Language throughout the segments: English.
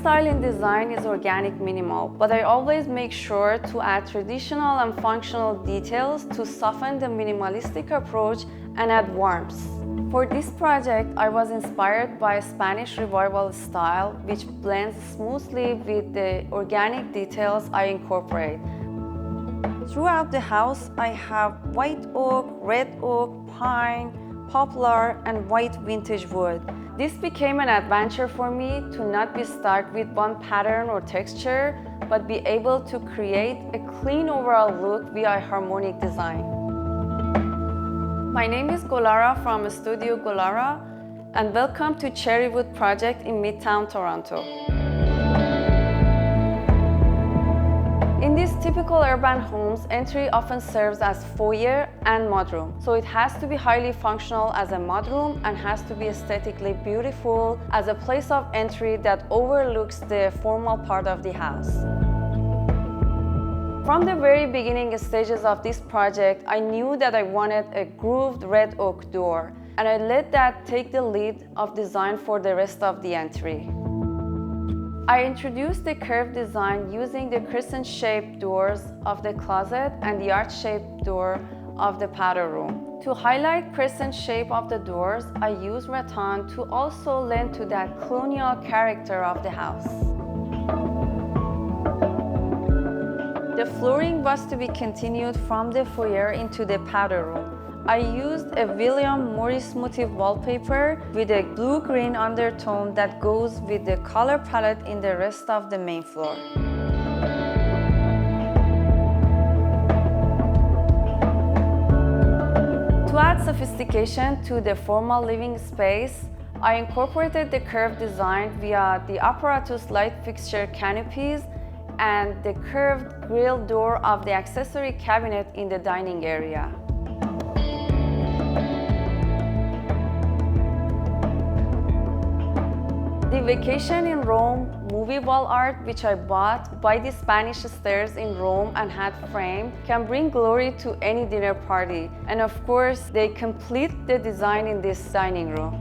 style in design is organic minimal, but I always make sure to add traditional and functional details to soften the minimalistic approach and add warmth. For this project, I was inspired by Spanish Revival style, which blends smoothly with the organic details I incorporate. Throughout the house, I have white oak, red oak, pine, poplar, and white vintage wood. This became an adventure for me to not be stuck with one pattern or texture, but be able to create a clean overall look via harmonic design. My name is Golara from Studio Golara, and welcome to Cherrywood Project in Midtown Toronto. In these typical urban homes, entry often serves as foyer and mudroom. So it has to be highly functional as a mudroom and has to be aesthetically beautiful as a place of entry that overlooks the formal part of the house. From the very beginning stages of this project, I knew that I wanted a grooved red oak door, and I let that take the lead of design for the rest of the entry. I introduced the curved design using the crescent-shaped doors of the closet and the arch-shaped door of the powder room. To highlight crescent shape of the doors, I used rattan to also lend to that colonial character of the house. The flooring was to be continued from the foyer into the powder room. I used a William Morris motif wallpaper with a blue-green undertone that goes with the color palette in the rest of the main floor. To add sophistication to the formal living space, I incorporated the curved design via the apparatus light fixture canopies and the curved grille door of the accessory cabinet in the dining area. The Vacation in Rome movie wall art, which I bought by the Spanish stairs in Rome and had framed, can bring glory to any dinner party. And of course, they complete the design in this dining room.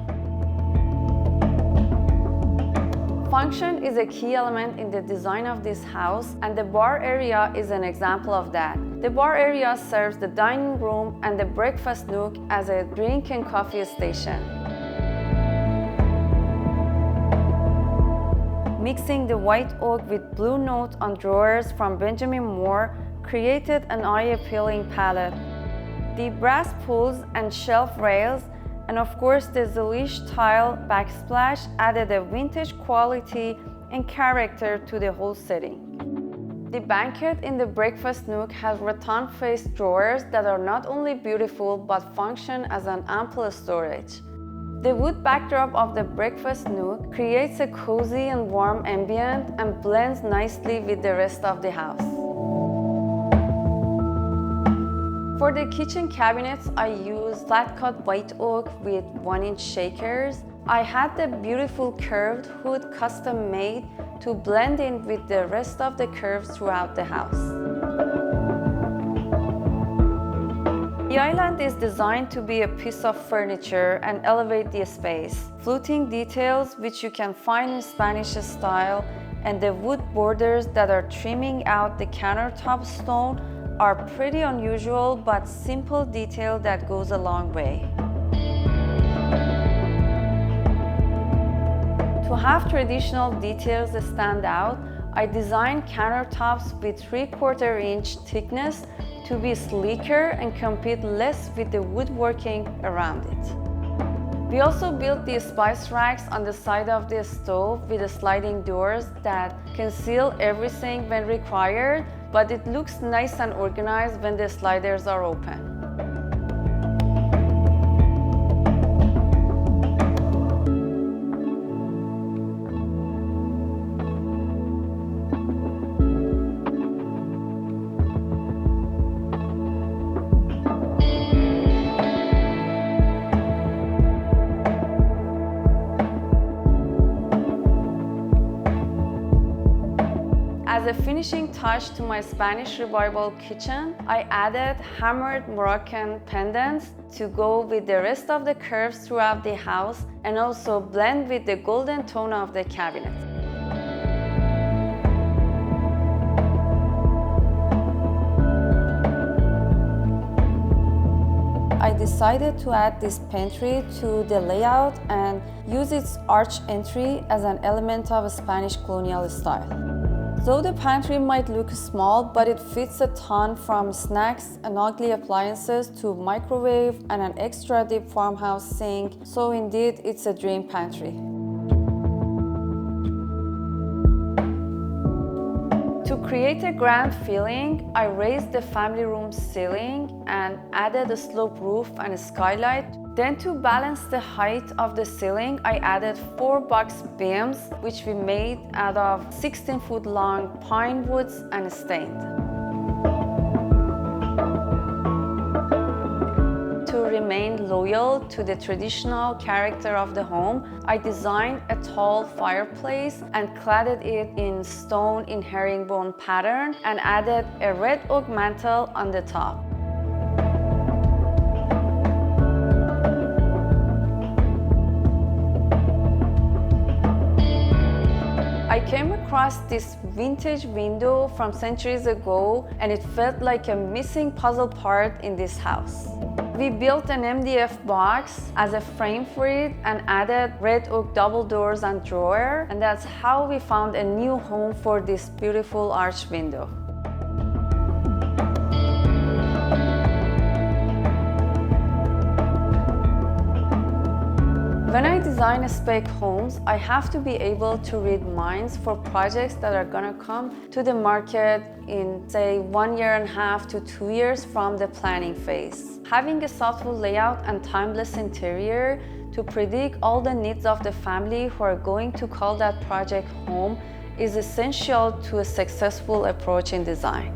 Function is a key element in the design of this house, and the bar area is an example of that. The bar area serves the dining room and the breakfast nook as a drink and coffee station. Mixing the white oak with blue note on drawers from Benjamin Moore created an eye-appealing palette. The brass pulls and shelf rails, and of course the Zelish tile backsplash added a vintage quality and character to the whole setting. The banquette in the breakfast nook has rattan-faced drawers that are not only beautiful but function as an ample storage. The wood backdrop of the breakfast nook creates a cozy and warm ambient and blends nicely with the rest of the house. For the kitchen cabinets, I used flat-cut white oak with 1-inch shakers. I had the beautiful curved hood custom made to blend in with the rest of the curves throughout the house. The island is designed to be a piece of furniture and elevate the space. Fluting details, which you can find in Spanish style, and the wood borders that are trimming out the countertop stone are pretty unusual but simple detail that goes a long way. To have traditional details stand out, I designed countertops with 3/4 inch thickness to be sleeker and compete less with the woodworking around it. We also built the spice racks on the side of the stove with the sliding doors that conceal everything when required, but it looks nice and organized when the sliders are open. As a finishing touch to my Spanish Revival kitchen, I added hammered Moroccan pendants to go with the rest of the curves throughout the house and also blend with the golden tone of the cabinet. decided to add this pantry to the layout and use its arch entry as an element of a Spanish colonial style. Though the pantry might look small, but it fits a ton, from snacks and ugly appliances to microwave and an extra deep farmhouse sink, so indeed it's a dream pantry. To create a grand feeling, I raised the family room ceiling and added a sloped roof and a skylight. Then, to balance the height of the ceiling, I added 4 box beams, which we made out of 16-foot long pine woods and stained. To remain loyal to the traditional character of the home, I designed a tall fireplace and cladded it in stone in herringbone pattern and added a red oak mantle on the top. I came across this vintage window from centuries ago, and it felt like a missing puzzle part in this house. We built an MDF box as a frame for it and added red oak double doors and drawer, and that's how we found a new home for this beautiful arch window. When I design spec homes, I have to be able to read minds for projects that are gonna come to the market in, say, 1.5 to 2 years from the planning phase. Having a thoughtful layout and timeless interior to predict all the needs of the family who are going to call that project home is essential to a successful approach in design.